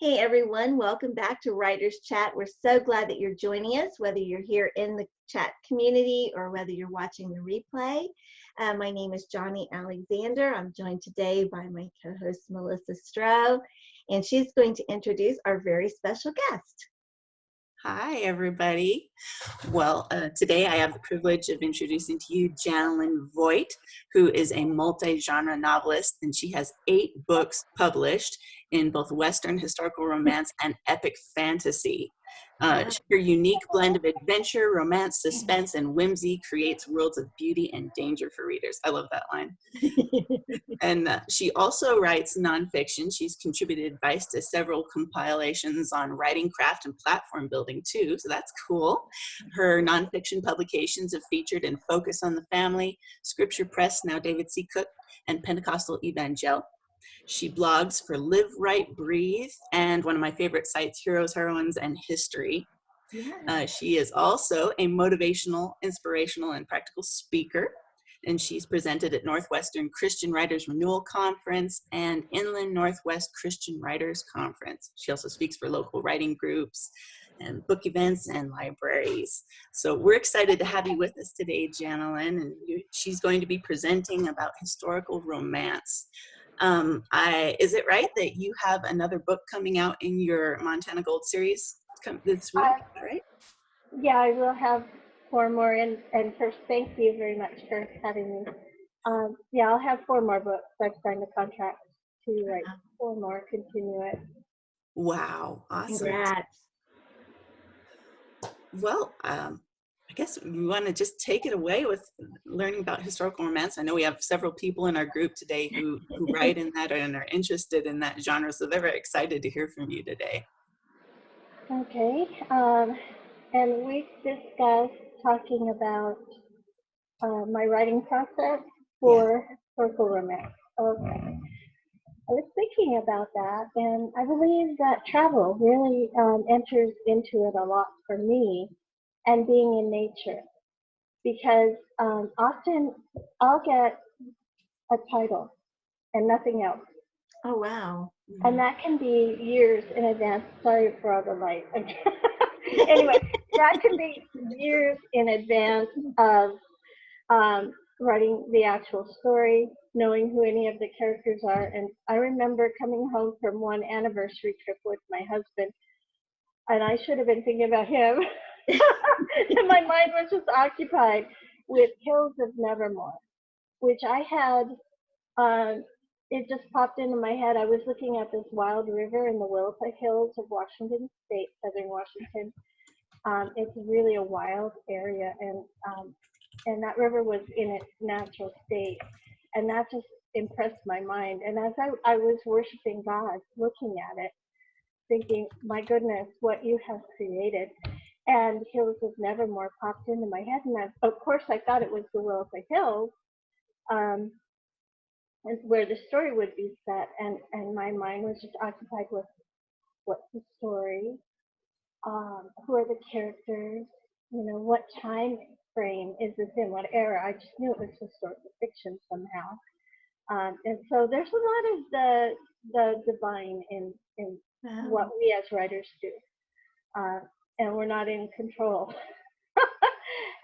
Hey everyone, welcome back to Writers Chat. We're so glad that you're joining us, whether you're here in the chat community or whether you're watching the replay. My name is Johnny Alexander. I'm joined today by my co-host Melissa Stroh, and she's going to introduce our very special guest. Hi, everybody. Well, today I have the privilege of introducing to you Janalyn Voigt, who is a multi-genre novelist, and she has 8 books published in both Western historical romance and epic fantasy. Her unique blend of adventure, romance, suspense, and whimsy creates worlds of beauty and danger for readers. I love that line. And she also writes nonfiction. She's contributed advice to several compilations on writing craft and platform building too, so that's cool. Her nonfiction publications have featured in Focus on the Family, Scripture Press, now David C. Cook, and Pentecostal Evangel. She blogs for Live, Write, Breathe, and one of my favorite sites, Heroes, Heroines, and History. She is also a motivational, inspirational, and practical speaker. And she's presented at Northwestern Christian Writers Renewal Conference and Inland Northwest Christian Writers Conference. She also speaks for local writing groups and book events and libraries. So we're excited to have you with us today, Janalyn, and she's going to be presenting about historical romance. Is it right that you have another book coming out in your Montana Gold series this week, right? Yeah, I will have 4 more, and first, thank you very much for having me. Yeah, I'll have 4 more books. I've signed a contract to write 4 more, continue it. Wow, awesome. Congrats. Well, I guess we want to just take it away with learning about historical romance. I know we have several people in our group today who write in that and are interested in that genre, so they're very excited to hear from you today. Okay, and we discussed talking about my writing process for historical romance. Okay. I was thinking about that, and I believe that travel really enters into it a lot for me, and being in nature, because often I'll get a title and nothing else. Oh, wow. And that can be years in advance. Sorry for all the light. Anyway, that can be years in advance of writing the actual story, knowing who any of the characters are. And I remember coming home from one anniversary trip with my husband, and I should have been thinking about him. And my mind was just occupied with Hills of Nevermore, which I had, it just popped into my head. I was looking at this wild river in the Willapa Hills of Washington State, southern Washington. It's really a wild area, and that river was in its natural state, and that just impressed my mind. And as I was worshiping God, looking at it, thinking, my goodness, what you have created. And Hills of Nevermore popped into my head, and of course I thought it was the Willapa Hills, where the story would be set, and my mind was just occupied with what's the story, who are the characters, what time frame is this in, what era. I just knew it was historical fiction somehow, and so there's a lot of the divine in what we as writers do, and we're not in control.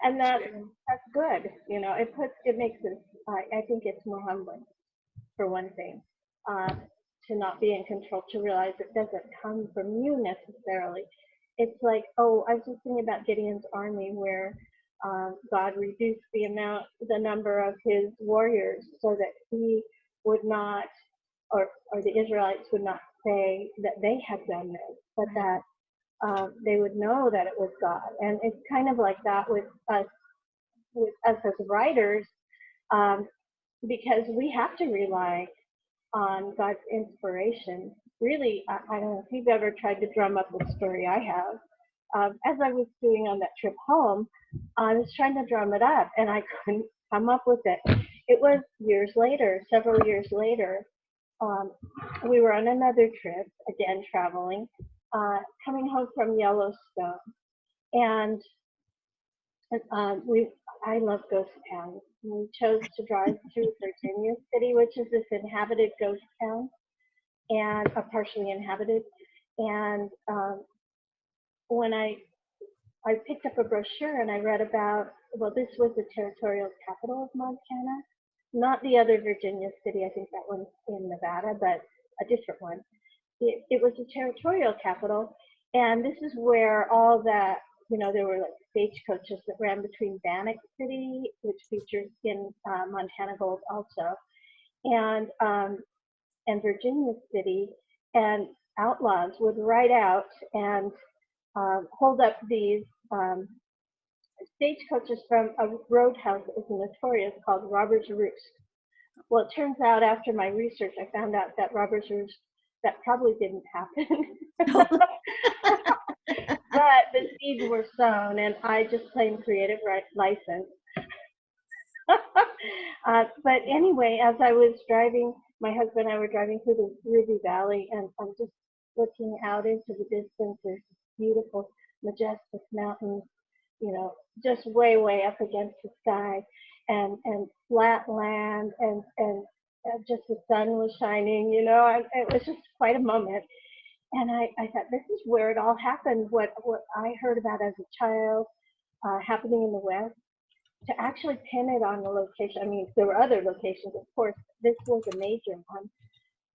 And that's good. It makes us, I think it's more humbling, for one thing, to not be in control, to realize it doesn't come from you necessarily. It's like, I was just thinking about Gideon's army, where God reduced the number of his warriors so that he would not, or the Israelites would not say that they had done this, but that they would know that it was God. And it's kind of like that with us as writers, because we have to rely on God's inspiration. Really, I don't know if you've ever tried to drum up a story. I have. As I was doing on that trip home, I was trying to drum it up, and I couldn't come up with it. It was several years later, we were on another trip, again traveling, coming home from Yellowstone, and I love ghost towns. We chose to drive through Virginia City, which is this inhabited ghost town, and partially inhabited. And when I picked up a brochure and I read about, well, this was the territorial capital of Montana, not the other Virginia city. I think that one's in Nevada, but a different one. It was a territorial capital, and this is where all that, there were like stagecoaches that ran between Bannock City, which features in Montana Gold also, and Virginia City, and outlaws would ride out and hold up these stagecoaches from a roadhouse that was notorious called Robber's Roost. Well, it turns out after my research, I found out that Robber's Roost, that probably didn't happen. But the seeds were sown, and I just claimed creative license. But anyway, as I was driving, my husband and I were driving through the Ruby Valley, and I'm just looking out into the distance. There's beautiful, majestic mountains, just way, way up against the sky, and flat land, and just the sun was shining, and it was just quite a moment. And I thought, this is where it all happened, what I heard about as a child happening in the West, to actually pin it on the location. I mean, there were other locations, of course. This was a major one.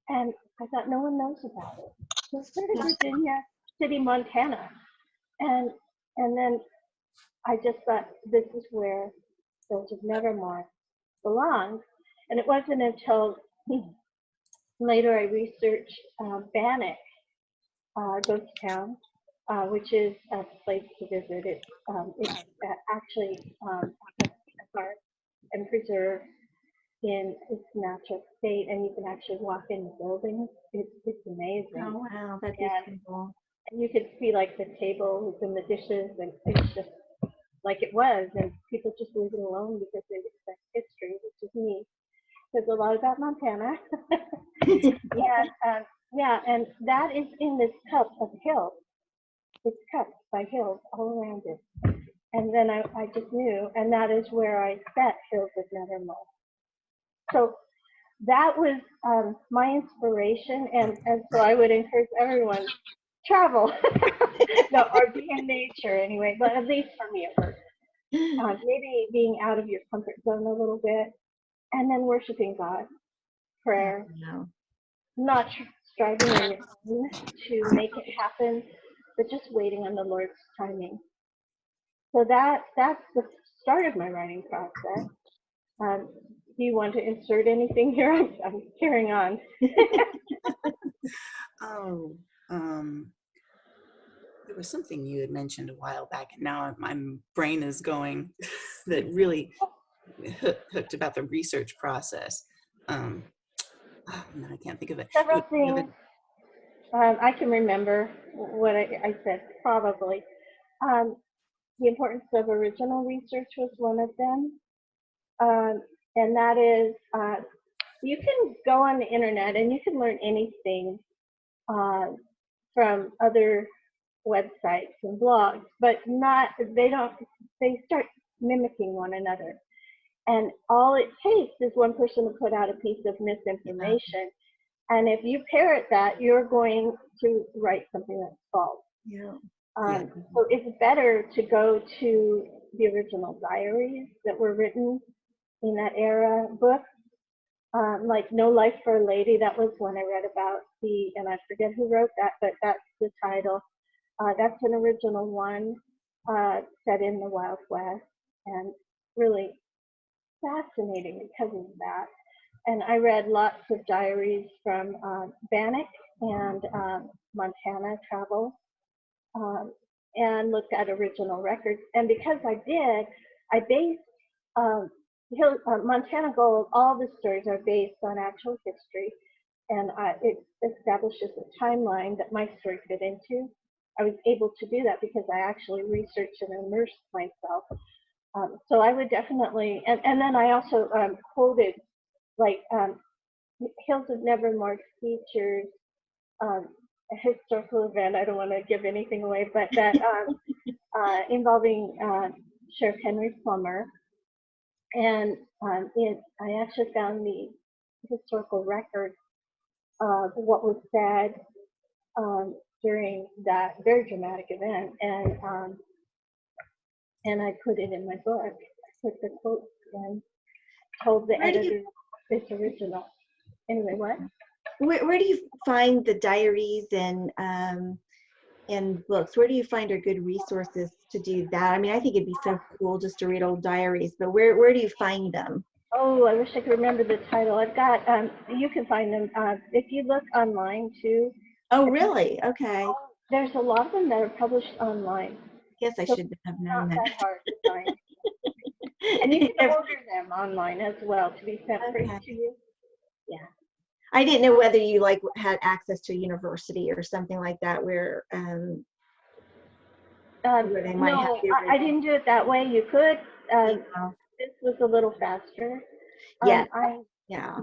And I thought, no one knows about it. So it's sort of Virginia City, Montana. And then I just thought, this is where Hills of Nevermore belonged. And it wasn't until later I researched Bannock, ghost town, which is a place to visit. It's actually a park and preserved in its natural state, and you can actually walk in the buildings. It's amazing. Oh wow, that's cool. And you could see like the tables and the dishes, and it's just like it was, and people just leave it alone because they respect history, which is neat. There's a lot about Montana. And yeah, and that is in this cup of hills. It's cupped by hills all around it. And then I just knew, and that is where I set Hills of Nevermore. So that was my inspiration, and so I would encourage everyone, travel, or be in nature anyway, but at least for me it works. Maybe being out of your comfort zone a little bit, and then worshiping God, prayer, not striving on your own to make it happen, but just waiting on the Lord's timing. So that's the start of my writing process. Do you want to insert anything here? I'm carrying on. There was something you had mentioned a while back, and now my brain is going that really hooked about the research process. No, I can't think of it. Several things. I can remember what I said, probably. The importance of original research was one of them. And that is, you can go on the internet and you can learn anything from other websites and blogs, but they start mimicking one another. And all it takes is one person to put out a piece of misinformation. And if you parrot that, you're going to write something that's false. So it's better to go to the original diaries that were written in that era, books, like No Life for a Lady. That was one I read about, and I forget who wrote that, but that's the title. That's an original one set in the Wild West, and really fascinating because of that. And I read lots of diaries from Bannock and Montana travel, and looked at original records. And because I did, I based Montana Gold, all the stories are based on actual history, and it establishes a timeline that my story fit into. I was able to do that because I actually researched and immersed myself. So I would definitely, and then I also quoted, like, Hills of Nevermore features a historical event. I don't want to give anything away, but that involving Sheriff Henry Plummer. And I actually found the historical record of what was said during that very dramatic event, and I put it in my book. I put the quotes and told the Where do you editor it's original. Anyway, what? where do you find the diaries and books? Where do you find are good resources to do that? I mean, I think it'd be so cool just to read old diaries, but where do you find them? Oh, I wish I could remember the title. I've got, you can find them if you look online too. Oh, really? Okay. There's a lot of them that are published online. Guess I So should have it's known not that. that hard to find. And you can order them online as well to be sent free Okay. to you. Yeah. I didn't know whether you like had access to a university or something like that where they might have No, the I didn't do it that way. You could. original. This was a little faster. Yeah. Yeah,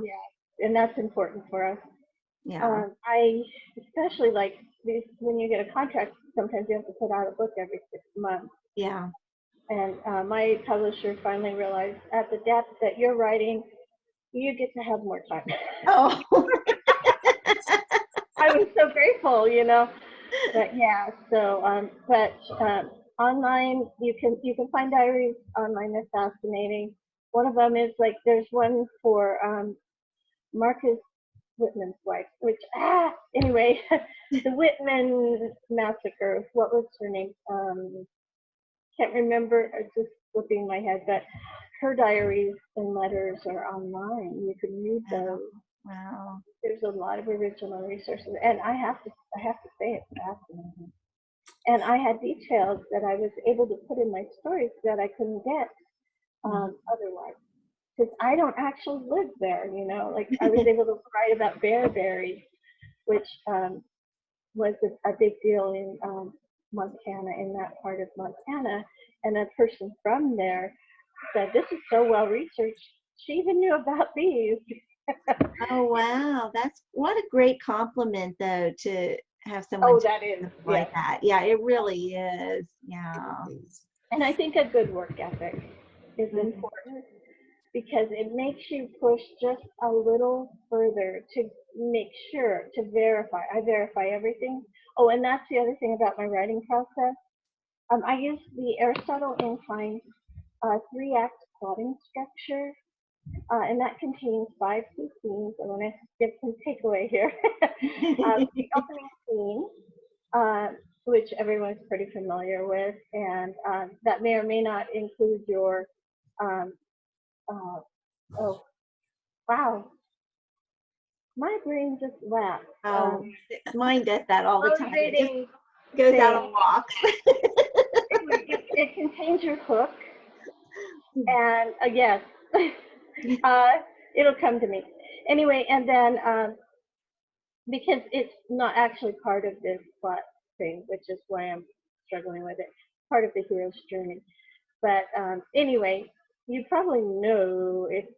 and that's important for us. Yeah. I especially like these, when you get a contract, sometimes you have to put out a book every 6 months. Yeah. And my publisher finally realized at the depth that you're writing, you get to have more time. Oh. I was so grateful, you know. But yeah, so online you can find diaries online. They're fascinating. One of them is like there's one for Marcus Whitman's wife, which anyway, the Whitman massacre. What was her name? Can't remember. It's just slipping my head. But her diaries and letters are online. You can read those. Wow. There's a lot of original resources, and I have to say it's fascinating. And I had details that I was able to put in my stories that I couldn't get otherwise, because I don't actually live there. You know, like I was able to write about bearberries, which was a big deal in Montana, in that part of Montana, and a person from there said, "This is so well researched. She even knew about these." Oh, wow. That's what a great compliment, though, to have someone That is like that. Yeah, it really is. Yeah. And I think a good work ethic is important because it makes you push just a little further to make sure, to verify. I verify everything. Oh, and that's the other thing about my writing process. I use the Aristotle Incline 3-act plotting structure. And that contains 5 key scenes. I want to give some takeaway here. The opening scene, which everyone's pretty familiar with, and that may or may not include your, oh, wow, my brain just lapsed. Mine does that all the time. It just Motivating goes out on walks. It contains your hook, and yes, it'll come to me. Anyway, and then because it's not actually part of this plot thing, which is why I'm struggling with it, part of the hero's journey. But anyway, you probably know it's,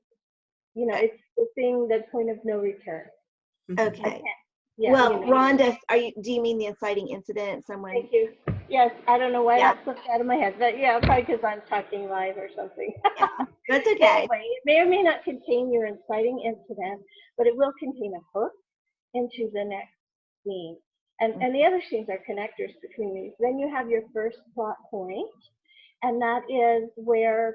you know, it's the thing, the point of no return. Okay. Yeah, well, you know. Rhonda, do you mean the inciting incident? Someone? Thank you. Yes, I don't know why that slipped out of my head, but yeah, probably because I'm talking live or something. Yeah, that's okay. Anyway, it may or may not contain your inciting incident, but it will contain a hook into the next scene. And the other scenes are connectors between these. Then you have your first plot point, and that is where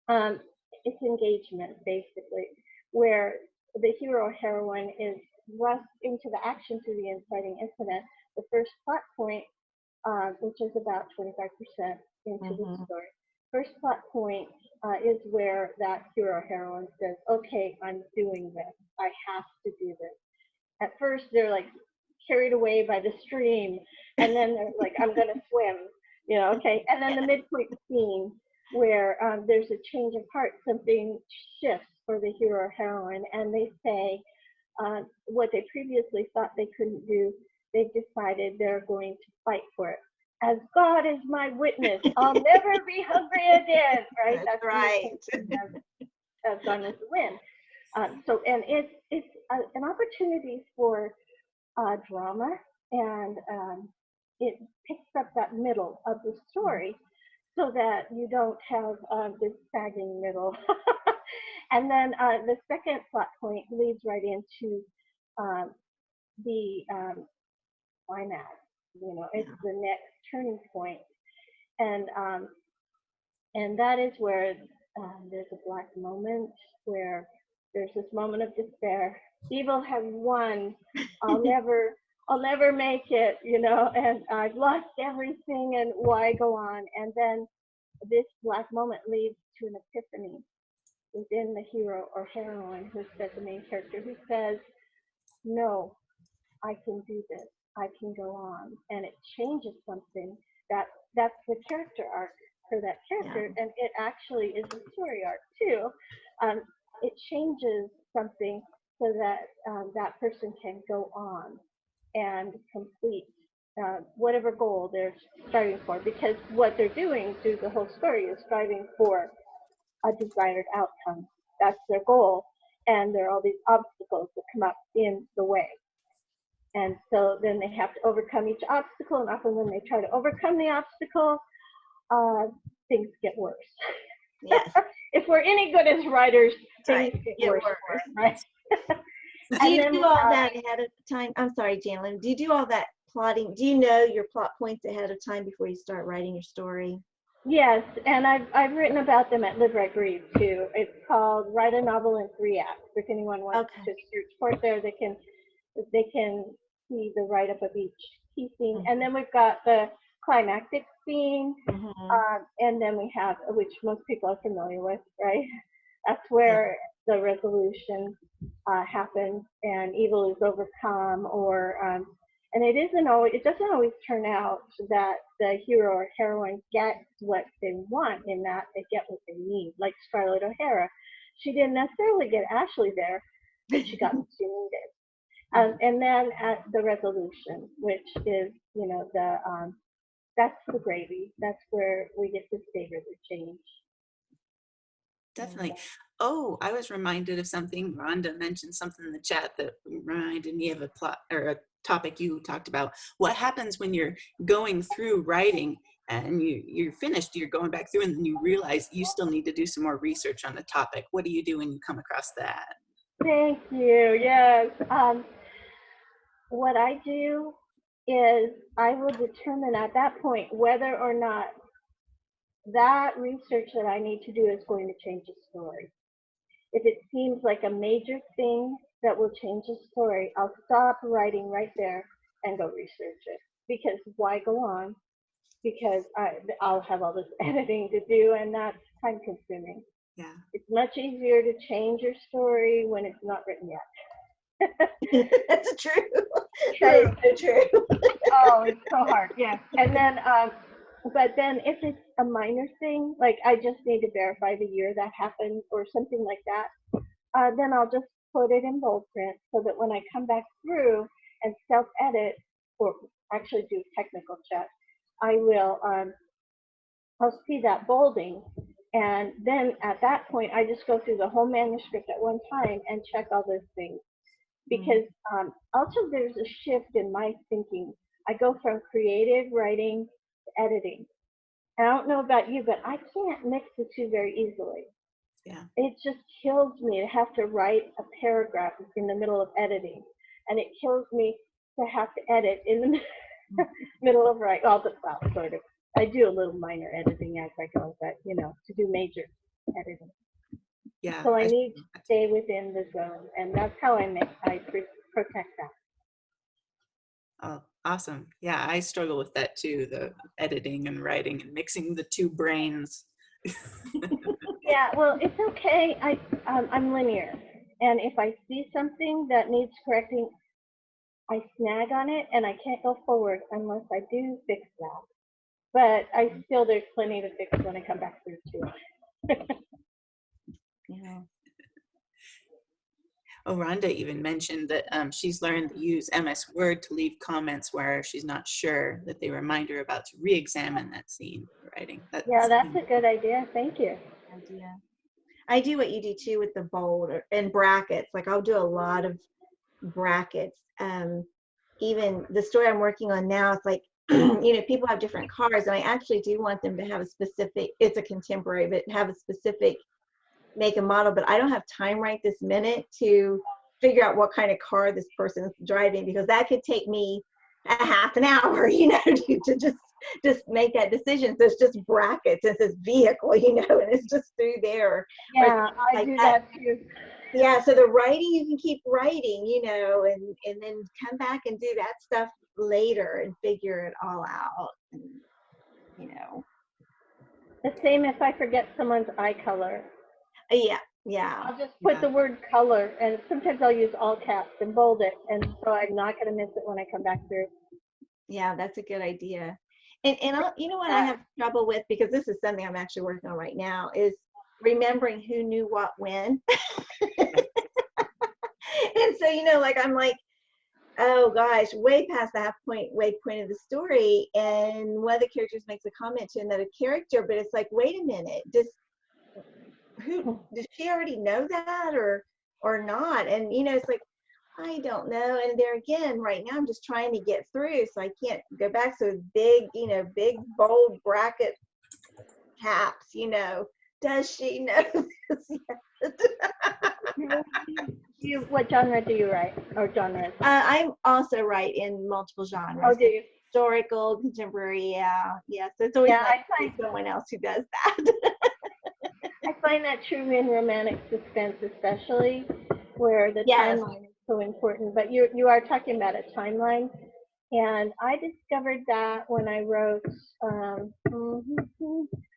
it's engagement, basically, where the hero or heroine is thrust into the action through the inciting incident. The first plot point, which is about 25% into the story. First plot point is where that hero or heroine says, "Okay, I'm doing this. I have to do this." At first, they're like carried away by the stream, and then they're like, "I'm going to swim," you know. Okay, and then the midpoint scene where there's a change of heart, something shifts for the hero or heroine, and they say what they previously thought they couldn't do. They've decided they're going to fight for it. As God is my witness, I'll never be hungry again. Right? That's right. As Gone with the Wind. So, and it's an opportunity for drama, and it picks up that middle of the story so that you don't have this sagging middle. And then the second plot point leads right into the climax. You know, it's Yeah. the next turning point, and that is where there's a black moment where there's this moment of despair. Evil has won. I'll never make it, you know, and I've lost everything, and why go on? And then this black moment leads to an epiphany within the hero or heroine, who says, the main character, who says, no, I can do this. I can go on. And it changes something. That's the character arc for that character. Yeah. And it actually is a story arc too. It changes something so that that person can go on and complete whatever goal they're striving for. Because what they're doing through the whole story is striving for a desired outcome. That's their goal. And there are all these obstacles that come up in the way. And so then they have to overcome each obstacle. And often when they try to overcome the obstacle, things get worse. Yes. If we're any good as writers, things Right. get Get worse, worse. right? Do you then do we all have- that ahead of time? I'm sorry, Janalyn. Do you do all that plotting? Do you know your plot points ahead of time before you start writing your story? Yes, and I've written about them at Live, Write, Breathe too. It's called Write a Novel in 3 Acts. If anyone wants Okay. to search for it there, they can see the write-up of each key scene. And then we've got the climactic scene, and then we have, which most people are familiar with, right? That's where the resolution happens and evil is overcome, or and it doesn't always turn out that the hero or heroine gets what they want, in that they get what they need. Like Scarlett O'Hara, she didn't necessarily get Ashley there, but she got what she needed. And then at the resolution, which is, you know, that's the gravy. That's where we get to savor the change. Definitely. Oh, I was reminded of something. Rhonda mentioned something in the chat that reminded me of a plot or a topic you talked about. What happens when you're going through writing and you're finished, you're going back through, and then you realize you still need to do some more research on the topic? What do you do when you come across that? Thank you. Yes. What I do is I will determine at that point whether or not that research that I need to do is going to change the story. If it seems like a major thing that will change the story, I'll stop writing right there and go research it. Because why go on? Because I'll have all this editing to do, and that's time consuming. Yeah. It's much easier to change your story when it's not written yet. That's true. True. That is so true. Oh, it's so hard. Yeah. And then, but then if it's a minor thing, like I just need to verify the year that happened or something like that, then I'll just put it in bold print so that when I come back through and self-edit, or actually do technical check, I will, I'll see that bolding. And then at that point, I just go through the whole manuscript at one time and check all those things. Because also there's a shift in my thinking. I go from creative writing to editing. And I don't know about you, but I can't mix the two very easily. Yeah. It just kills me to have to write a paragraph in the middle of editing. And it kills me to have to edit in the middle of writing. Well, sort of. I do a little minor editing as I go, but, you know, to do major editing. Yeah. So I need to stay within the zone, and that's how I protect that. Oh, awesome. Yeah, I struggle with that too, the editing and writing and mixing the two brains. Yeah, well, it's okay. I'm linear, and if I see something that needs correcting, I snag on it, and I can't go forward unless I do fix that. But there's plenty to fix when I come back through too. Yeah. Oh, Rhonda even mentioned that she's learned to use MS Word to leave comments where she's not sure, that they remind her about to re-examine that scene writing. That's a good idea. Thank you. Idea. I do what you do too with the bold and brackets. Like I'll do a lot of brackets. Even the story I'm working on now, it's like, you know, people have different cars, and I actually do want them to have a specific, it's a contemporary, but have a specific make and model, but I don't have time right this minute to figure out what kind of car this person's driving, because that could take me a half an hour, to just make that decision. So it's just brackets. It's this vehicle, and it's just through there. Yeah, I like do that. that too. Yeah, so the writing, you can keep writing, and then come back and do that stuff later and figure it all out. And, The same if I forget someone's eye color. yeah. I'll just put the word color, and sometimes I'll use all caps and bold it, and so I'm not going to miss it when I come back through. Yeah, that's a good idea. And what I have trouble with, because this is something I'm actually working on right now, is remembering who knew what when. And so, I'm like, oh gosh, way past the waypoint of the story, and one of the characters makes a comment to another character, but it's like, wait a minute, does she already know that or not? And it's like, I don't know. And there again, right now I'm just trying to get through, so I can't go back. So big, big bold bracket caps, does she know this yet? What genre do you write, or genres? I also write in multiple genres. Oh, do you? Historical, contemporary, yeah. So it's always nice to see someone else who does that. I find that true in romantic suspense, especially where the timeline is so important. But you are talking about a timeline, and I discovered that when I wrote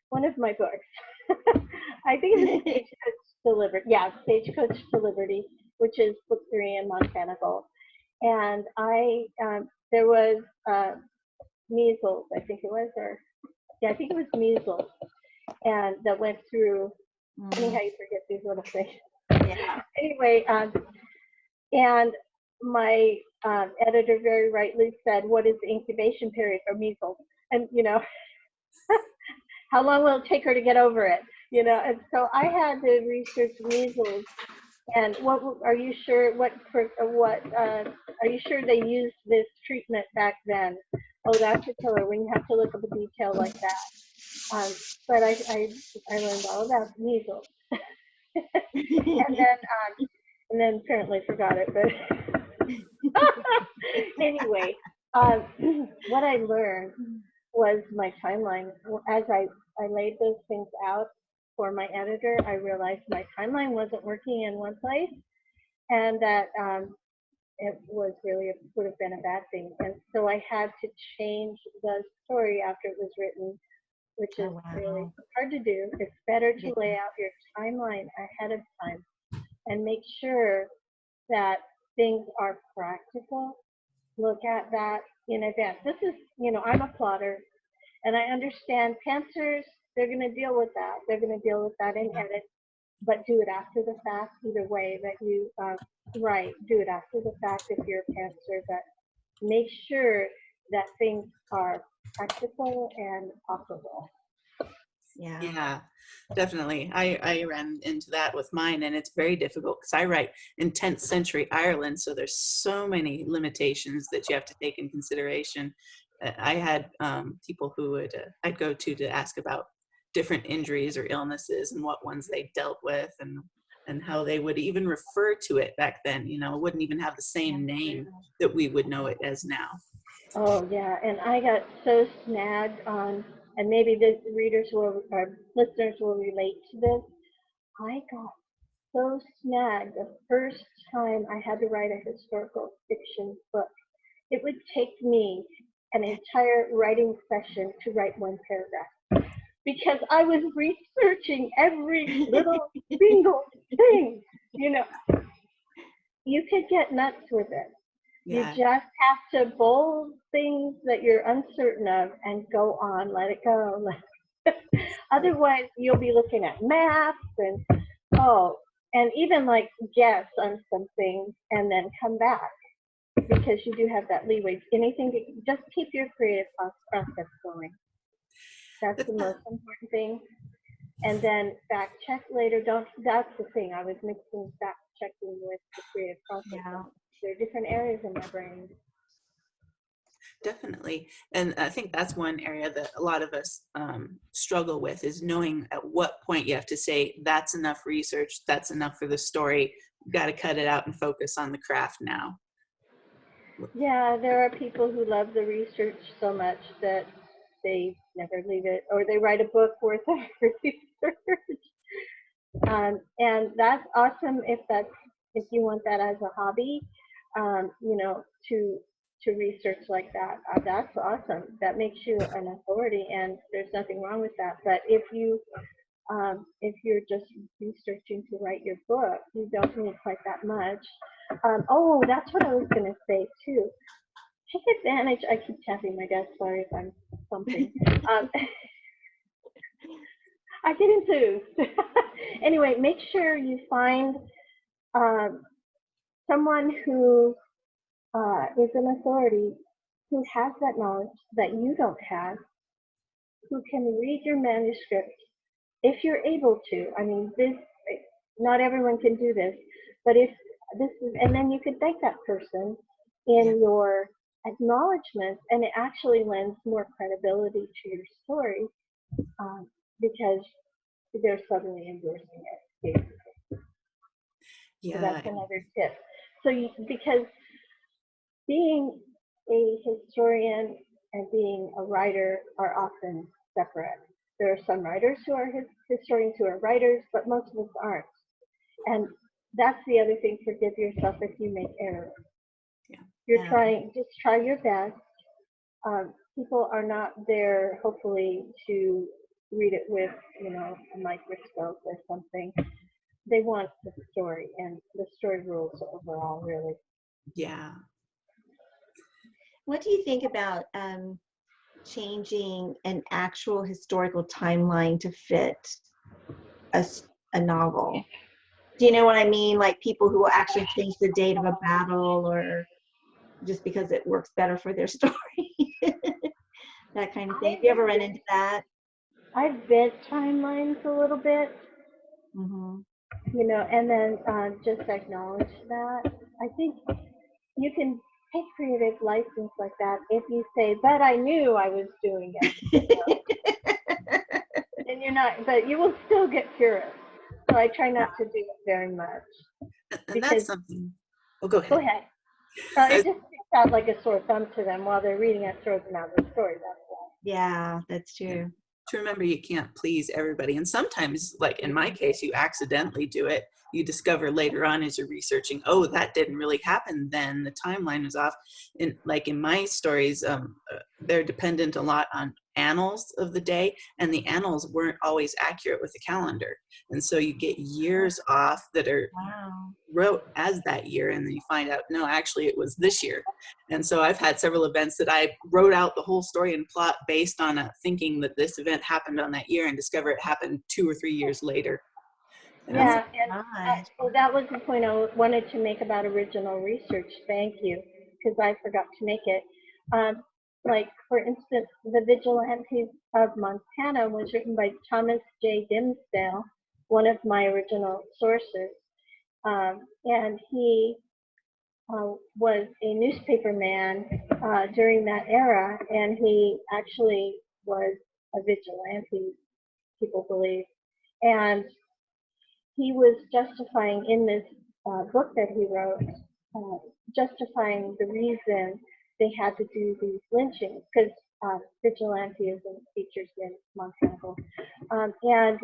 one of my books. I think it's Stagecoach to Liberty. Yeah, Stagecoach to Liberty, which is book 3 in Montana Gold. And there was measles, I think it was, I think it was measles, and that went through. Funny how you forget these little things. Yeah. Anyway, and my editor very rightly said, "What is the incubation period for measles?" And how long will it take her to get over it? And so I had to research measles. And are you sure? Are you sure they used this treatment back then? Oh, that's a killer when you have to look up a detail like that. But I learned all about measles, and then apparently forgot it. But anyway, what I learned was my timeline. As I laid those things out for my editor, I realized my timeline wasn't working in one place, and that it was really would have been a bad thing. And so I had to change the story after it was written, which is really hard to do. It's better to lay out your timeline ahead of time and make sure that things are practical. Look at that in advance. This is, I'm a plotter, and I understand pantsers, they're going to deal with that. They're going to deal with that in edit, but do it after the fact. Either way that you write, do it after the fact if you're a pantser, but make sure that things are practical and possible. Yeah, definitely. I ran into that with mine, and it's very difficult because I write in 10th century Ireland, so there's so many limitations that you have to take in consideration. I had people who I'd go to ask about different injuries or illnesses and what ones they dealt with, and how they would even refer to it back then. It wouldn't even have the same name that we would know it as now. Oh yeah, and I got so snagged on, and maybe the listeners will relate to this. I got so snagged the first time I had to write a historical fiction book. It would take me an entire writing session to write one paragraph because I was researching every little single thing. You could get nuts with it. Yeah. You just have to bold things that you're uncertain of and go on, let it go. Otherwise, you'll be looking at maps and even like guess on some things and then come back, because you do have that leeway. Anything to just keep your creative process going. That's the most important thing. And then fact check later. That's the thing. I was mixing fact checking with the creative process. Yeah. There are different areas in my brain. Definitely. And I think that's one area that a lot of us struggle with, is knowing at what point you have to say, that's enough research, that's enough for the story, you've got to cut it out and focus on the craft now. Yeah, there are people who love the research so much that they never leave it, or they write a book worth of research. And that's awesome if you want that as a hobby, you know, to research like that. That's awesome. That makes you an authority, and there's nothing wrong with that. But if you're just researching to write your book, you don't need quite that much. Oh, that's what I was going to say too. Take advantage. I keep tapping my desk. Sorry if I'm something. I get enthused. Anyway, make sure you find someone who is an authority, who has that knowledge that you don't have, who can read your manuscript if you're able to. I mean, not everyone can do this, but if this is, and then you can thank that person in your acknowledgments, and it actually lends more credibility to your story, because they're suddenly endorsing it. Yeah. So that's another tip. So because being a historian and being a writer are often separate. There are some writers who are historians who are writers, but most of us aren't. And that's the other thing. Forgive yourself if you make errors. Yeah. You're trying, just try your best. People are not there, hopefully, to read it with, you know, a microscope or something. They want the story, and the story rules overall, really. Yeah. What do you think about changing an actual historical timeline to fit a novel? Do you know what I mean? Like people who will actually change the date of a battle, or just because it works better for their story. That kind of thing. Have you ever run into that? I've bent timelines a little bit, you know, and then just acknowledge that. I think you can take creative license like that if you say, but I knew I was doing it. And you're not, but you will still get curious. So I try not to do it very much. And that's something. Oh, go ahead. Go ahead. It just sticks out like a sore thumb to them while they're reading it, throws them out of the story. That's why. Yeah, that's true. Yeah. To remember, you can't please everybody. And sometimes, like in my case, you accidentally do it. You discover later on as you're researching, oh, that didn't really happen then. The timeline was off. And like in my stories, they're dependent a lot on annals of the day, and the annals weren't always accurate with the calendar. And so you get years off that are wrote as that year, and then you find out, no, actually it was this year. And so I've had several events that I wrote out the whole story and plot based on thinking that this event happened on that year, and discover it happened 2 or 3 years later. Yeah, and so that was the point I wanted to make about original research. Thank you, because I forgot to make it. Like, for instance, The Vigilantes of Montana was written by Thomas J. Dimsdale, one of my original sources. And he was a newspaper man during that era, and he actually was a vigilante, people believe. And he was justifying in this book that he wrote, justifying the reason they had to do these lynchings, because vigilantism features in Montana. And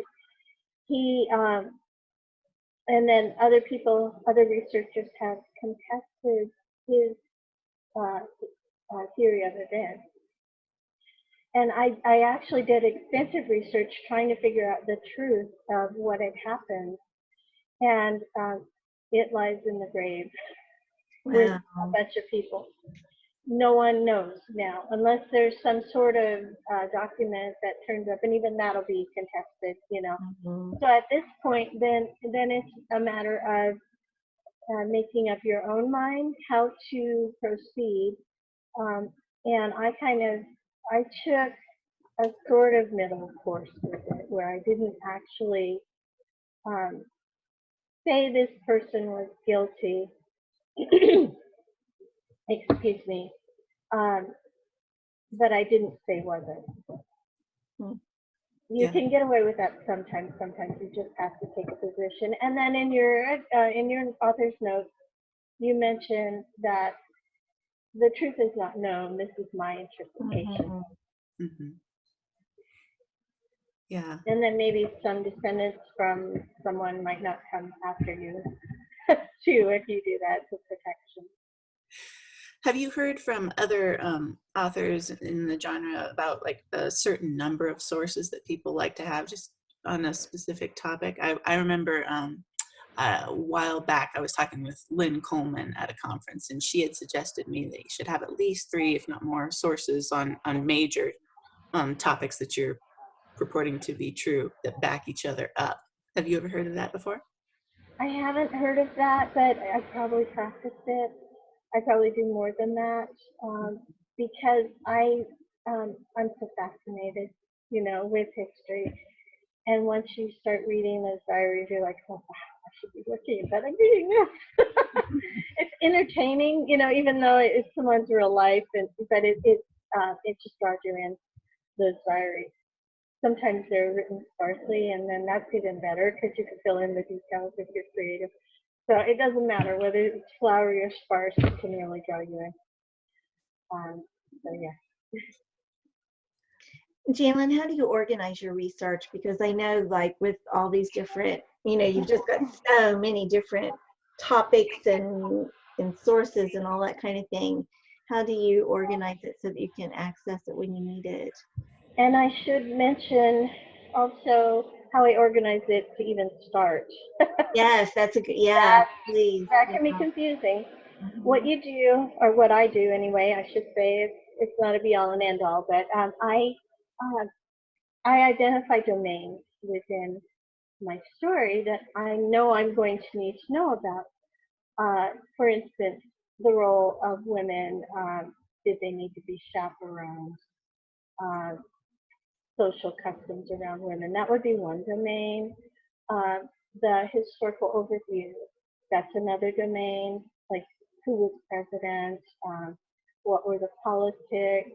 he, and then other people, other researchers have contested his theory of events. And I actually did extensive research trying to figure out the truth of what had happened. And it lies in the grave with a bunch of people. No one knows now, unless there's some sort of document that turns up, and even that'll be contested, you know. So at this point, then it's a matter of making up your own mind how to proceed. And I took a sort of middle course with it, where I didn't actually say this person was guilty, excuse me, but I didn't say wasn't. You can get away with that sometimes. Sometimes you just have to take a position. And then in your author's notes, you mentioned that the truth is not known. This is my interpretation. Mm-hmm. Mm-hmm. Yeah. And then maybe some descendants from someone might not come after you too if you do that for protection. Have you heard from other authors in the genre about like a certain number of sources that people like to have just on a specific topic? I remember a while back I was talking with Lynn Coleman at a conference, and she had suggested me that you should have at least 3, if not more, sources on major topics that you're purporting to be true that back each other up. Have you ever heard of that before? I haven't heard of that, but I probably practiced it. I probably do more than that because I'm so fascinated, with history. And once you start reading those diaries, you're like, oh wow, I should be looking, but I'm reading this. It's entertaining, even though it's someone's real life, but it just draws you in those diaries. Sometimes they're written sparsely, and then that's even better because you can fill in the details if you're creative. So it doesn't matter whether it's flowery or sparse, it can really draw you in. So yeah. Janalyn, how do you organize your research? Because I know, like, with all these different, you've just got so many different topics and sources and all that kind of thing. How do you organize it so that you can access it when you need it? And I should mention also how I organize it to even start. Yes, that's a good, yeah, please. That can be confusing. Mm-hmm. What you do, or what I do anyway, I should say, it's not a be all and end all, but I identify domains within my story that I know I'm going to need to know about. For instance, the role of women, did they need to be chaperoned? Social customs around women. That would be one domain. The historical overview, that's another domain, like who was president, what were the politics,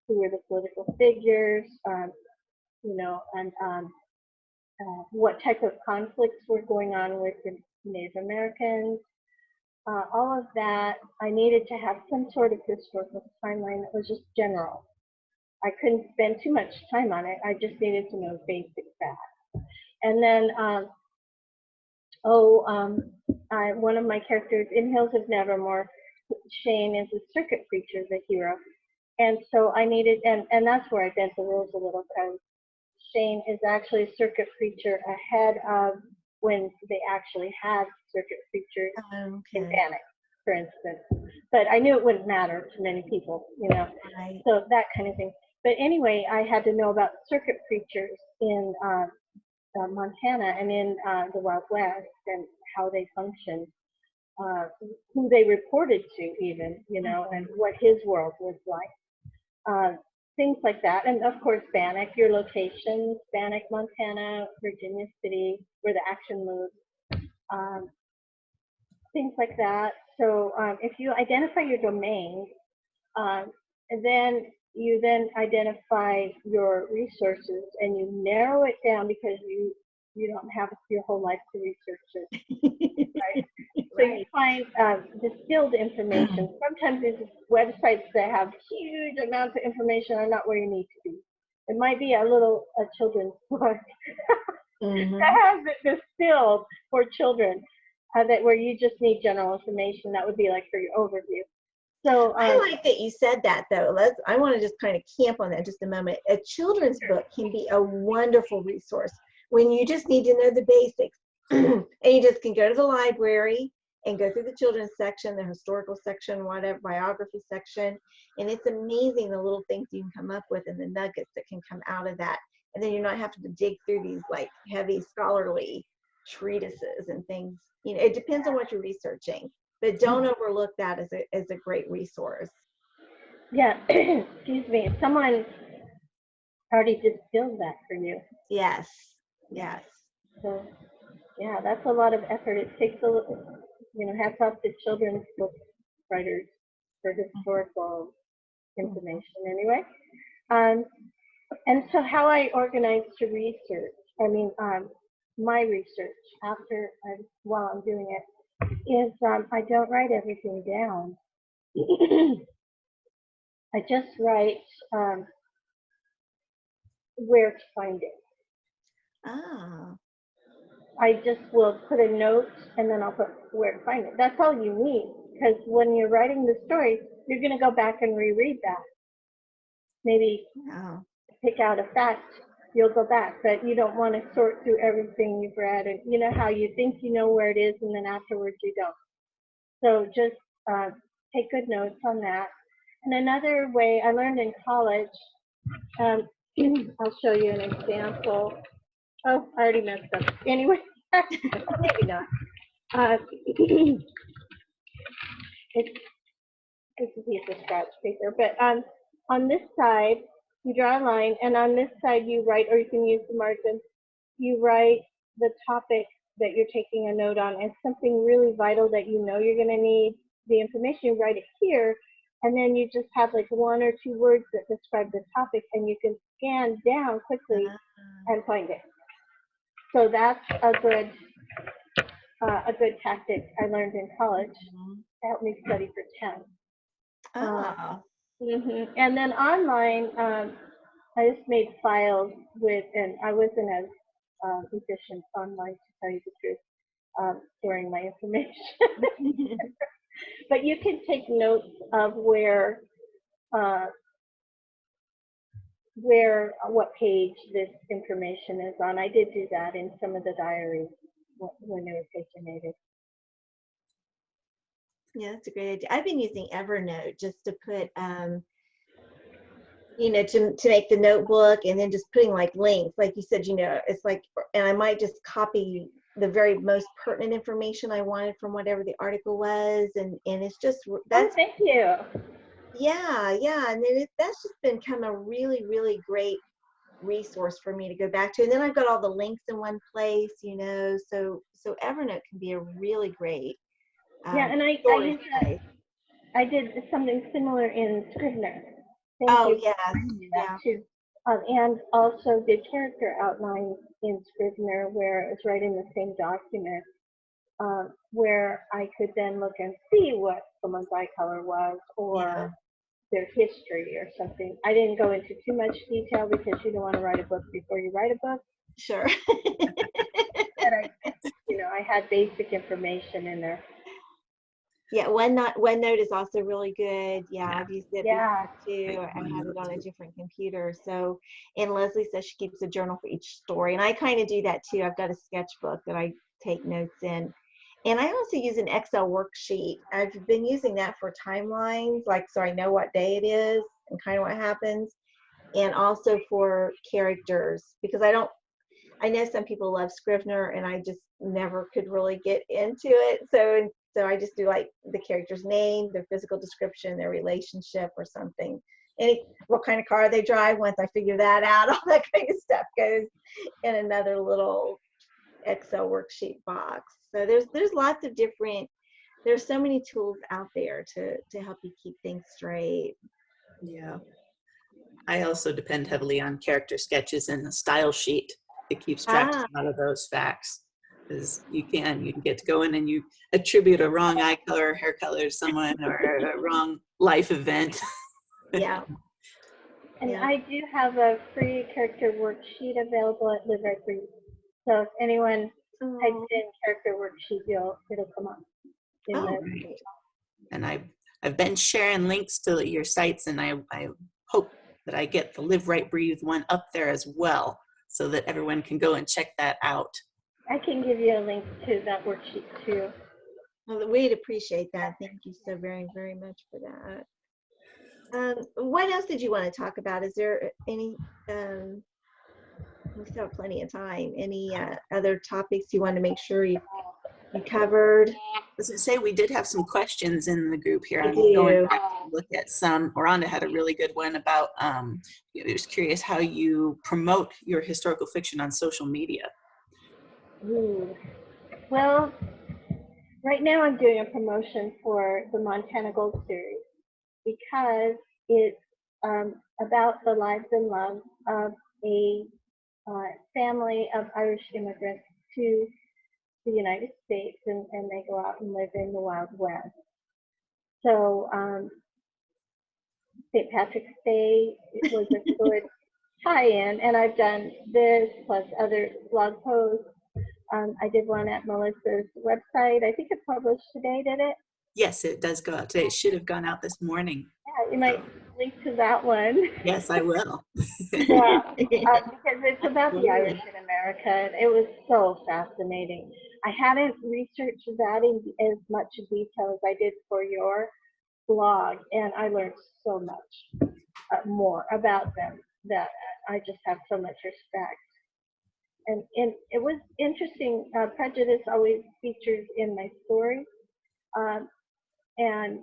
who were the political figures, and what type of conflicts were going on with the Native Americans. All of that, I needed to have some sort of historical timeline that was just general. I couldn't spend too much time on it. I just needed to know basic facts. And then, one of my characters in Hills of Nevermore, Shane, is a circuit preacher, the hero. And so I needed, and that's where I bent the rules a little, because Shane is actually a circuit preacher ahead of when they actually had circuit preachers in Bannock, for instance. But I knew it wouldn't matter to many people, Right. So that kind of thing. But anyway, I had to know about circuit preachers in Montana and in the Wild West and how they functioned, who they reported to even, and what his world was like. Things like that. And of course, Bannock, your locations, Bannock, Montana, Virginia City, where the action moves, things like that. So if you identify your domain, and then you identify your resources and you narrow it down because you don't have your whole life to research it. Right? So you find distilled information. Sometimes these websites that have huge amounts of information are not where you need to be. It might be a children's book that has it distilled for children, where you just need general information. That would be like for your overview. So I like that you said that, though. I want to just kind of camp on that just a moment. A children's book can be a wonderful resource when you just need to know the basics. And you just can go to the library and go through the children's section, the historical section, whatever, biography section. And it's amazing the little things you can come up with and the nuggets that can come out of that. And then you're not having to dig through these like heavy scholarly treatises and things. It depends on what you're researching. But don't overlook that as a great resource. Yeah, excuse me. Someone already distilled that for you. Yes, yes. So, yeah, that's a lot of effort. It takes hats off to children's book writers for historical information anyway. And so how I organize to research, my research while I'm doing it, is I don't write everything down. I just write where to find it. Ah, I just will put a note and then I'll put where to find it. That's all you need, because when you're writing the story, you're going to go back and reread that. Maybe wow. pick out a fact, you'll go back, but you don't want to sort through everything you've read. And you know how you think you know where it is and then afterwards you don't. So just take good notes on that. And another way I learned in college, I'll show you an example. Oh, I already messed up. Anyway, maybe not. It's a piece of scratch paper, but on this side, you draw a line, and on this side you write, or you can use the margin, you write the topic that you're taking a note on, and something really vital that you know you're going to need the information, you write it here, and then you just have like 1 or 2 words that describe the topic, and you can scan down quickly and find it. So that's a good tactic I learned in college. It helped me study for 10. Oh, And then online, I just made files with, and I wasn't as efficient online, to tell you the truth, storing my information. But you can take notes of what page this information is on. I did do that in some of the diaries when they were paginated. yeah, that's a great idea. I've been using Evernote just to put, you know, to make the notebook, and then just putting like links, like you said, you know, it's like, and I might just copy the very most pertinent information I wanted from whatever the article was, and it's just, that's, Oh, thank you. yeah, and then that's just become a really, really great resource for me to go back to. And then I've got all the links in one place, you know, so Evernote can be a really great Yeah, and I storage used that. place. I did something similar in Scrivener. Thank Oh, you yes, for bringing me that yeah. too. And also did character outlines in Scrivener, where it's right in the same document, where I could then look and see what someone's eye color was, or their history or something. I didn't go into too much detail because you don't want to write a book before you write a book. Sure. But I had basic information in there. Yeah, OneNote is also really good. Yeah, I've used it before too. I have it on a different computer. So, and Leslie says she keeps a journal for each story, and I kind of do that too. I've got a sketchbook that I take notes in, and I also use an Excel worksheet. I've been using that for timelines, like so I know what day it is and kind of what happens, and also for characters, because I know some people love Scrivener, and I just never could really get into it. So I just do like the character's name, their physical description, their relationship or something. What kind of car they drive. Once I figure that out, all that kind of stuff goes in another little Excel worksheet box. So there's lots of different, there's so many tools out there to help you keep things straight. Yeah. I also depend heavily on character sketches and the style sheet that keeps track of a lot of those facts. Because you can get to go in and you attribute a wrong eye color or hair color to someone, or a wrong life event. Yeah. And I do have a free character worksheet available at Live Right Breathe. So if anyone types in character worksheet, it'll come up. Right. And I've been sharing links to your sites, and I hope that I get the Live Right Breathe one up there as well, so that everyone can go and check that out. I can give you a link to that worksheet too. Well, we'd appreciate that. Thank you so very, very much for that. What else did you want to talk about? Is there any, we still have plenty of time, any other topics you want to make sure you covered? As I say, we did have some questions in the group here. I'm do. going back to look at some. Rhonda had a really good one about, I was curious how you promote your historical fiction on social media. Ooh. Well, right now I'm doing a promotion for the Montana Gold Series, because it's about the lives and love of a family of Irish immigrants to the United States, and they go out and live in the Wild West. So St. Patrick's Day was a good tie-in, and I've done this plus other blog posts. I did one at Melissa's website. I think it published today, did it? Yes, it does go out today. It should have gone out this morning. Yeah, you might link to that one. Yes, I will. Yeah, because it's about the Irish in America, and it was so fascinating. I hadn't researched that in as much detail as I did for your blog, and I learned so much more about them that I just have so much respect. And it was interesting. Prejudice always features in my story, and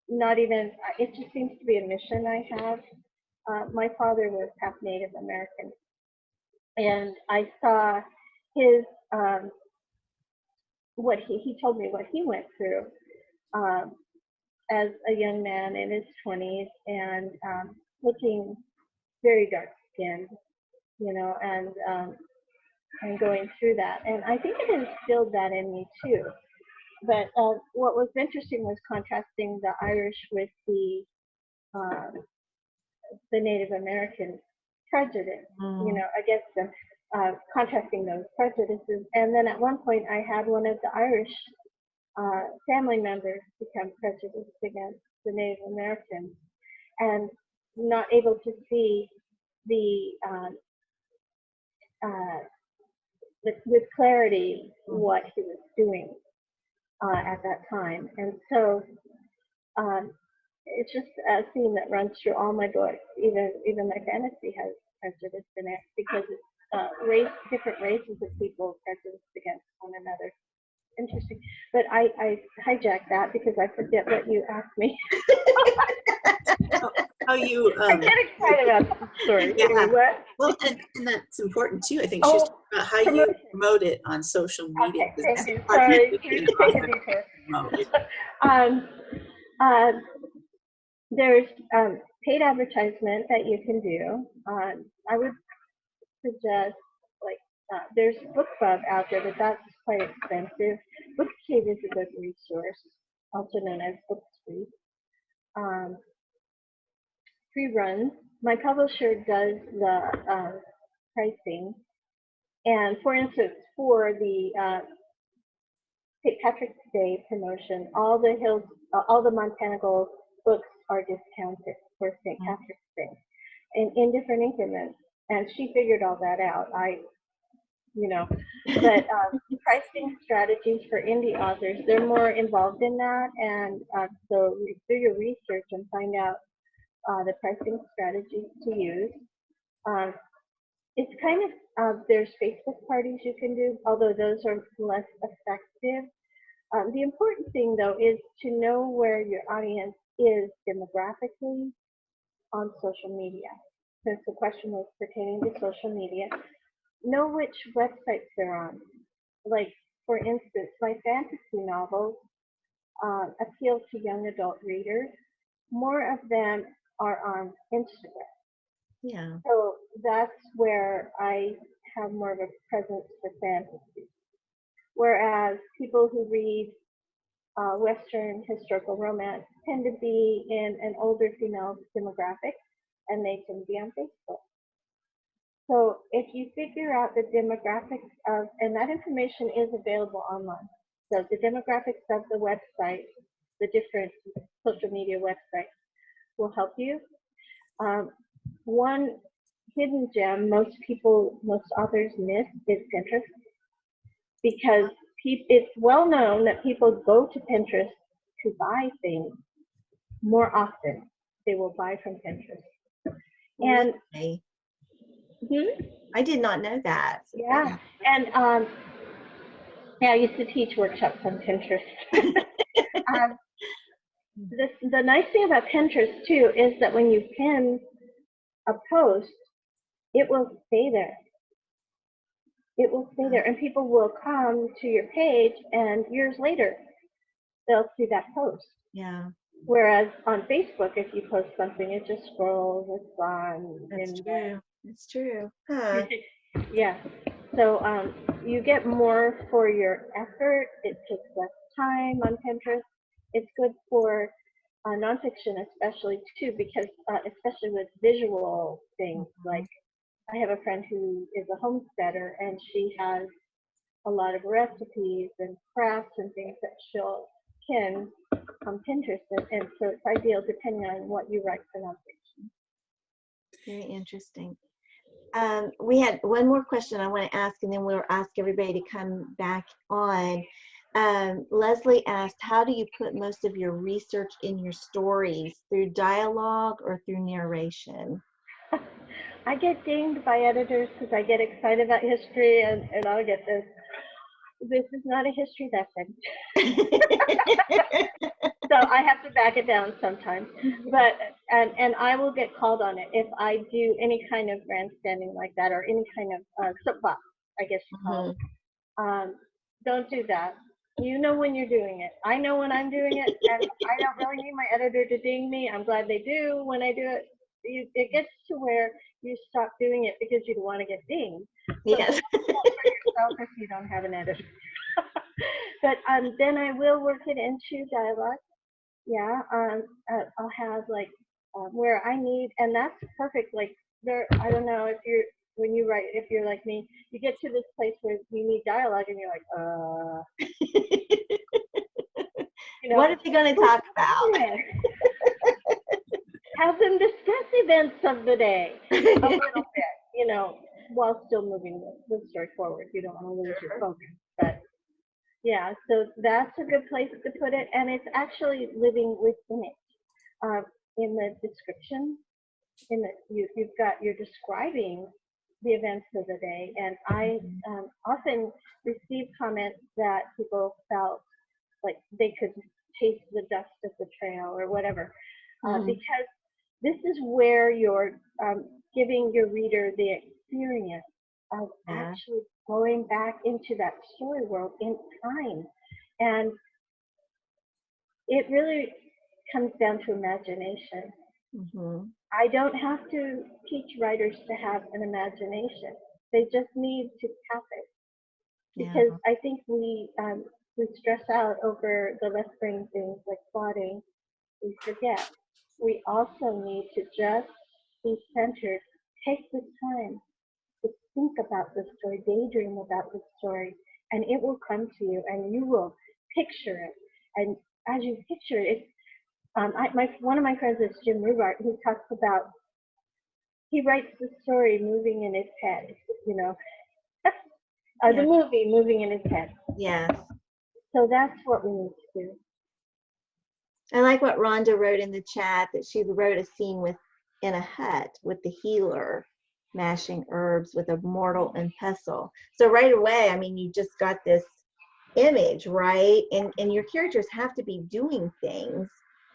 not even, it just seems to be a mission I have. My father was half Native American, and I saw his, what he told me what he went through as a young man in his 20s, and looking very dark skinned, you know, and going through that. And I think it instilled that in me too. But what was interesting was contrasting the Irish with the Native American prejudice, you know, against them, contrasting those prejudices. And then at one point, I had one of the Irish family members become prejudiced against the Native Americans, and not able to see the with clarity what he was doing at that time. And so it's just a theme that runs through all my books. Even my fantasy has prejudice in it, because it's different races of people prejudiced against one another. Interesting. But I hijacked that because I forget what you asked me. How you I get excited about the story. Yeah. Anyway, what? Well, and that's important too. I think she's talking about how you promote it on social media. Okay, thank you. Part of Sorry, it please being take a awesome detour. to promote. There's paid advertisement that you can do. I would suggest, like, there's BookBub out there, but that's quite expensive. BookCube is a good resource, also known as BookSuite. Free runs. My publisher does the pricing, and for instance, for the St. Patrick's Day promotion, all the Montana Gold books are discounted for St. Patrick's Day, in different increments. And she figured all that out. But pricing strategies for indie authors, they're more involved in that. And so do your research and find out the pricing strategies to use. It's kind of, there's Facebook parties you can do, although those are less effective. The important thing, though, is to know where your audience is demographically on social media. Since the question was pertaining to social media, know which websites they're on. Like, for instance, my fantasy novels appeal to young adult readers. More of them are on Instagram. Yeah. So that's where I have more of a presence for fantasy. Whereas people who read Western historical romance tend to be in an older female demographic, and they can be on Facebook. So if you figure out the demographics of, and that information is available online. So the demographics of the website, the different social media websites will help you. One hidden gem most authors miss is Pinterest, because it's well known that people go to Pinterest to buy things more often. They will buy from Pinterest. And I did not know that. Yeah, and I used to teach workshops on Pinterest. The nice thing about Pinterest too is that when you pin a post, it will stay there. It will stay there, and people will come to your page, and years later, they'll see that post. Yeah. Whereas on Facebook, if you post something, it just scrolls, it's gone. That's true. It's true. Huh. Yeah. So you get more for your effort. It takes less time on Pinterest. It's good for nonfiction especially too, because especially with visual things, like I have a friend who is a homesteader, and she has a lot of recipes and crafts and things that she'll pin on Pinterest, and so it's ideal depending on what you write for nonfiction. Very interesting. We had one more question I want to ask, and then we'll ask everybody to come back on. Leslie asked, how do you put most of your research in your stories, through dialogue or through narration? I get dinged by editors because I get excited about history, and I'll get this. This is not a history lesson. So I have to back it down sometimes. But and I will get called on it if I do any kind of grandstanding like that, or any kind of soapbox, I guess you call it. Don't do that. You know when you're doing it. I know when I'm doing it, and I don't really need my editor to ding me. I'm glad they do when I do it. It gets to where you stop doing it because you don't want to get dinged. So Yes. for yourself if you don't have an editor. But then I will work it into dialogue. Yeah, I'll have like where I need, and that's perfect. Like there, I don't know if you're when you write, if you're like me, you get to this place where you need dialogue, and you're like, you know, What are they going to talk about? Have them discuss events of the day a little bit, you know, while still moving the story forward. You don't want to lose your focus, but yeah, so that's a good place to put it, and it's actually living within it. In the description, you're describing the events of the day, and I often receive comments that people felt like they could taste the dust of the trail or whatever, because this is where you're giving your reader the experience of actually going back into that story world in time. And it really comes down to imagination. I don't have to teach writers to have an imagination. They just need to tap it. Because I think we stress out over the less brain things like plotting. We forget. We also need to just be centered. Take the time to think about the story, daydream about the story, and it will come to you, and you will picture it. And as you picture it, one of my friends is Jim Rubart, who talks about, he writes the story moving in his head, you know, the movie moving in his head. Yes. So that's what we need to do. I like what Rhonda wrote in the chat, that she wrote a scene in a hut with the healer mashing herbs with a mortar and pestle. So right away, I mean, you just got this image, right? And your characters have to be doing things,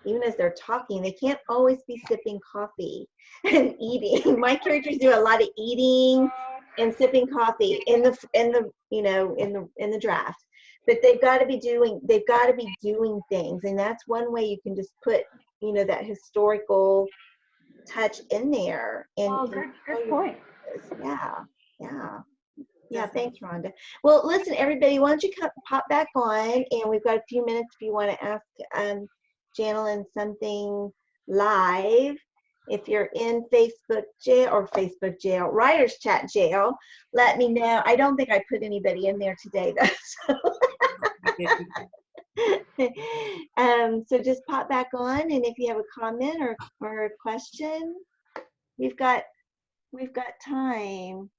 even as they're talking. They can't always be sipping coffee and eating. My characters do a lot of eating and sipping coffee in the draft. But they've got to be doing things, and that's one way you can just put, that historical touch in there. And good point. Yeah, thanks, Rhonda. Well, listen, everybody, why don't you pop back on, and we've got a few minutes if you want to ask Janalyn something live. If you're in Facebook jail, Writers Chat jail, let me know. I don't think I put anybody in there today, though. So just pop back on, and if you have a comment or a question, we've got time.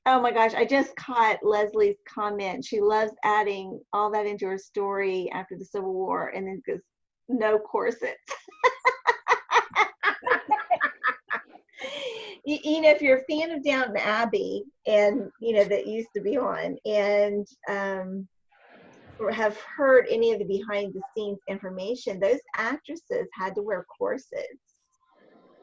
Oh my gosh, I just caught Leslie's comment. She loves adding all that into her story after the Civil War, and then goes, no corsets. If you're a fan of Downton Abbey, and that used to be on, and have heard any of the behind the scenes information, those actresses had to wear corsets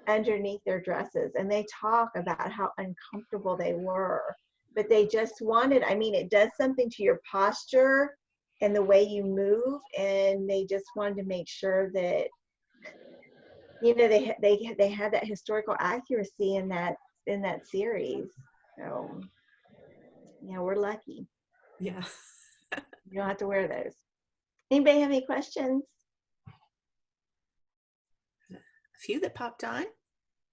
underneath their dresses, and they talk about how uncomfortable they were, but they just wanted, it does something to your posture and the way you move, and they just wanted to make sure that they had that historical accuracy in that series. So we're lucky. Yeah. You don't have to wear those. Anybody have any questions? few that popped on.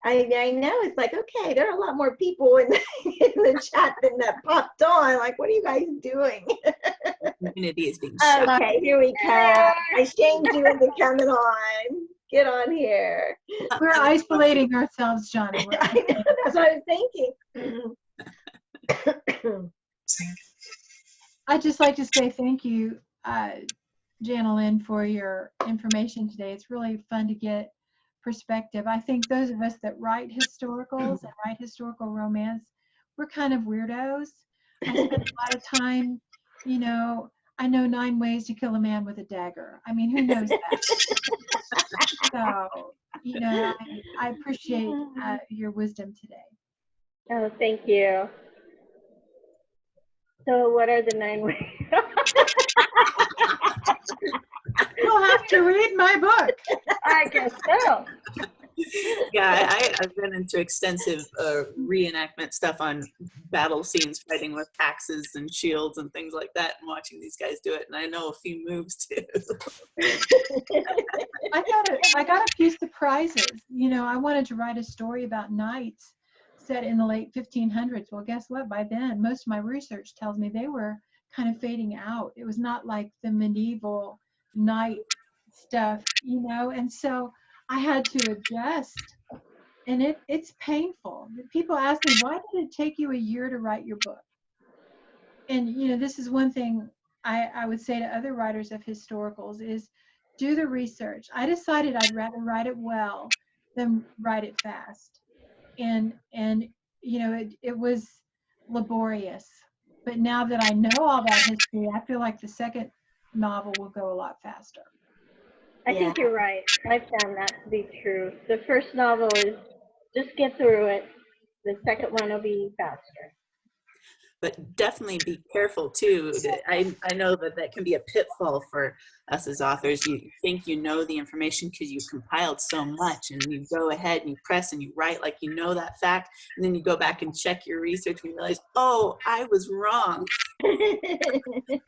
I know, it's like, okay, there are a lot more people in in the chat than that popped on. Like, what are you guys doing? The community is being shocked. Okay, here we come. I shamed you into coming on. Get on here. We're isolating ourselves, Johnny. I know, that's what I was thinking. I'd just like to say thank you, Janalyn, for your information today. It's really fun to get perspective. I think those of us that write historicals and write historical romance, we're kind of weirdos. I spend a lot of time, you know, I know 9 ways to kill a man with a dagger. I mean, who knows that? So, you know, I appreciate your wisdom today. Oh, thank you. So what are the 9 ways? You'll have to read my book. I guess so. Yeah, I've been into extensive reenactment stuff on battle scenes, fighting with axes and shields and things like that, and watching these guys do it. And I know a few moves too. I got a few surprises. You know, I wanted to write a story about knights set in the late 1500s. Well, guess what? By then, most of my research tells me they were kind of fading out. It was not like the medieval knight stuff, you know, and so I had to adjust, and it's painful. People ask me, why did it take you a year to write your book? And, you know, this is one thing I would say to other writers of historicals is do the research. I decided I'd rather write it well than write it fast. And you know, it was laborious. But now that I know all that history, I feel like the second novel will go a lot faster. I think you're right. I found that to be true. The first novel is just get through it. The second one will be faster. But definitely be careful too. I know that can be a pitfall for us as authors. You think you know the information because you've compiled so much, and you go ahead and you press and you write like you know that fact, and then you go back and check your research and you realize, oh, I was wrong.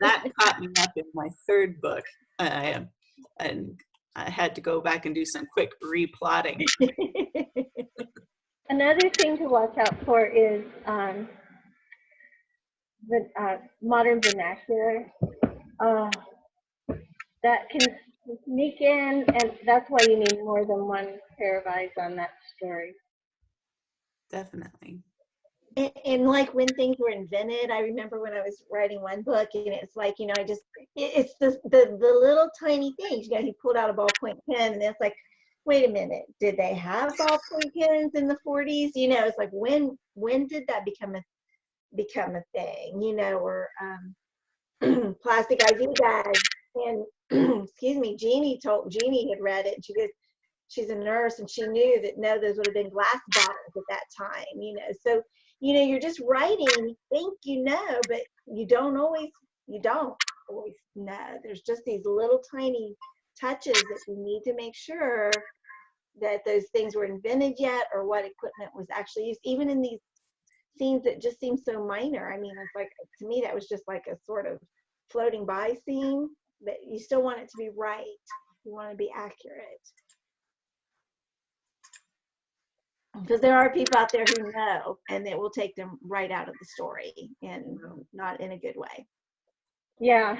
That caught me up in my 3rd book, and I had to go back and do some quick replotting. Another thing to watch out for is the modern vernacular. That can sneak in, and that's why you need more than one pair of eyes on that story. Definitely. And like when things were invented, I remember when I was writing one book, and it's like, you know, it's the little tiny things. You know, he pulled out a ballpoint pen, and it's like, wait a minute, did they have ballpoint pens in the 40s? You know, it's like, when did that become a thing? You know, or plastic IV bags. And excuse me, Jeannie had read it, and she goes, she's a nurse, and she knew that no, those would have been glass bottles at that time. You know, so you know, you're just writing, you think you know, but you don't always know. There's just these little tiny touches that you need to make sure that those things were invented yet, or what equipment was actually used, even in these scenes that just seem so minor. I mean, it's like, to me, that was just like a sort of floating by scene, but you still want it to be right. You want to be accurate. Because there are people out there who know, and it will take them right out of the story, and not in a good way. Yeah.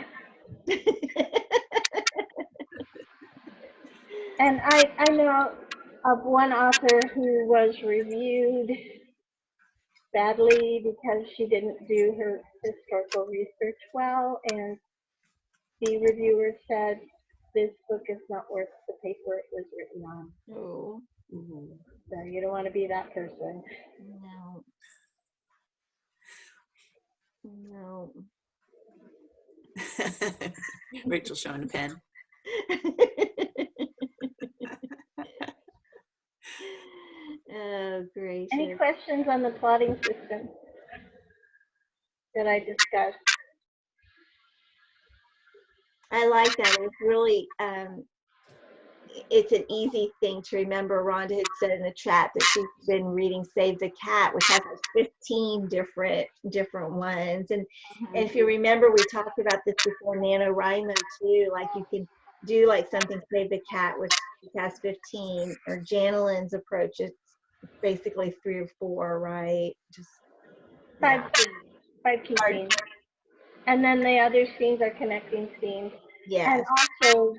And I know of one author who was reviewed badly because she didn't do her historical research well, and the reviewer said, this book is not worth the paper it was written on. Oh. Mm-hmm. So you don't want to be that person. No. Rachel's showing a pen. Oh, gracious. Any questions on the plotting system that I discussed? I like that. It's really, it's an easy thing to remember. Rhonda had said in the chat that she's been reading Save the Cat, which has 15 different ones. And if you remember, we talked about this before, NaNoWriMo too. Like, you can do like something Save the Cat, which has 15, or Janalyn's approach, it's basically 3 or 4, right? Just Five yeah. scenes, 5 key Pardon? scenes. And then the other scenes are connecting scenes. Yes. And also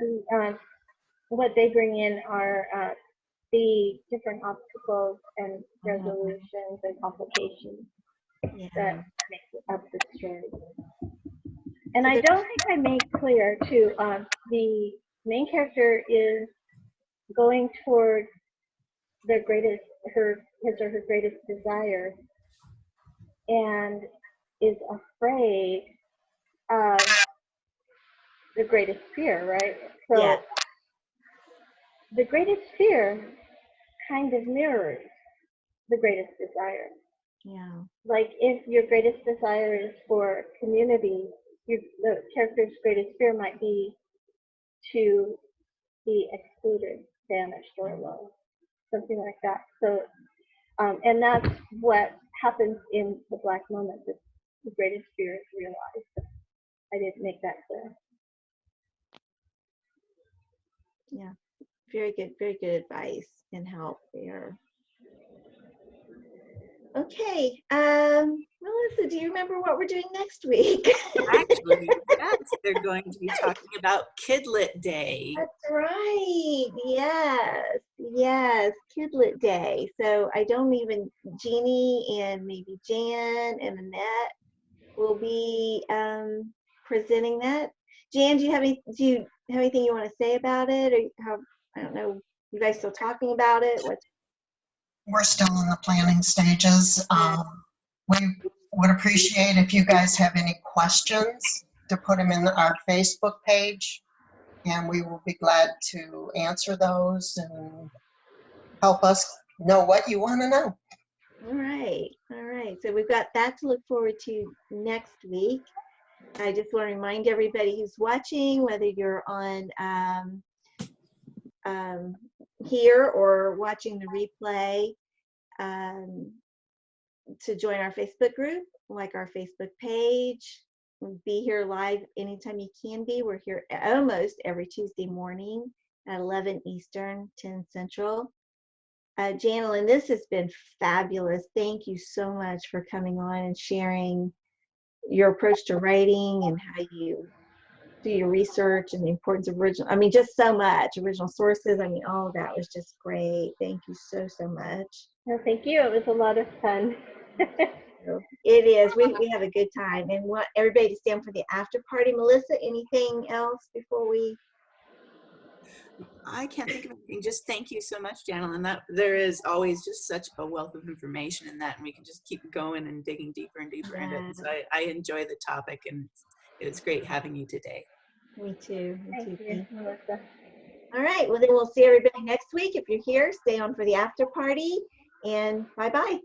what they bring in are the different obstacles and resolutions and complications Yeah. that make up the story. And I don't think I made clear too, the main character is going toward his or her greatest desire, and is afraid of the greatest fear, right? So Yeah. the greatest fear kind of mirrors the greatest desire. Yeah. Like if your greatest desire is for community, the character's greatest fear might be to be excluded, banished, or alone, something like that. So, and that's what happens in the Black moment. The greatest fear is realized. I didn't make that clear. Yeah. Very good advice and help there. Okay, Melissa, do you remember what we're doing next week? Actually, yes, they're going to be talking about Kidlit Day. That's right. Yes, Kidlit Day. So Jeannie and maybe Jan and Annette will be presenting that. Jan, do you have anything you want to say about it, or I don't know, you guys still talking about it? We're still in the planning stages. We would appreciate if you guys have any questions to put them in our Facebook page, and we will be glad to answer those and help us know what you want to know. All right. So we've got that to look forward to next week. I just want to remind everybody who's watching, whether you're on here or watching the replay, to join our Facebook group, like our Facebook page. Be here live anytime you can be. We're here almost every Tuesday morning at 11 Eastern, 10 Central. Janalyn, this has been fabulous. Thank you so much for coming on and sharing your approach to writing and how you do your research and the importance of just so much original sources. All of that was just great. Thank you so much. No, thank you. It was a lot of fun. It is. We have a good time, and want everybody to stand for the after party. Melissa, anything else before we? I can't think of anything. Just thank you so much, Janalyn. That there is always just such a wealth of information in that, and we can just keep going and digging deeper and deeper into it. So I enjoy the topic, and it's great having you today. Me too. Thank you, Melissa. All right. Well, then we'll see everybody next week. If you're here, stay on for the after party, and bye-bye.